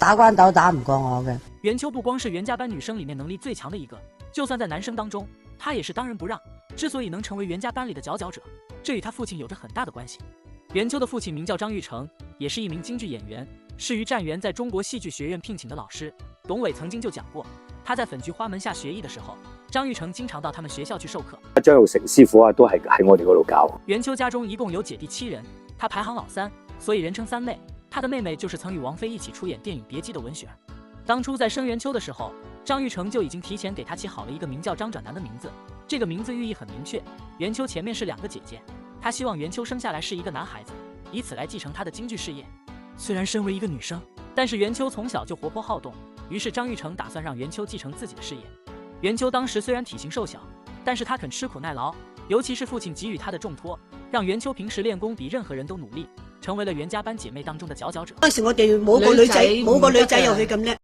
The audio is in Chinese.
打關鬥打唔過我嘅。袁秋不光是袁家班女生里面能力最强的一个，就算在男生当中，她也是当仁不让。之所以能成为袁家班里的佼佼者，这与她父亲有着很大的关系。袁秋的父亲名叫张玉成，也是一名京剧演员，是于占元在中国戏剧学院聘请的老师。董伟曾经就讲过，他在粉菊花门下学艺的时候，张玉成經常到他們學校去授課。張玉成師傅啊，都係喺我哋嗰度教。袁秋家中一共有姐弟7人，他排行老3，所以人稱三妹。他的妹妹就是曾與王菲一起出演電影《別姬》的文雪兒。當初在生袁秋的時候，張玉成就已經提前給他起好了一個名叫張轉南的名字，這個名字寓意很明確。袁秋前面是2個姐姐，他希望袁秋生下來是一個男孩子，以此來繼承他的京劇事業。雖然身為一個女生，但是袁秋從小就活潑好動，於是張玉成打算讓袁秋繼承自己的事業。袁秋當時雖然體型瘦小，但是他肯吃苦耐勞，尤其是父親給予他的重託，讓袁秋平時練功比任何人都努力，成為了袁家班姐妹當中的佼佼者。當時我哋冇個女仔有佢咁叻。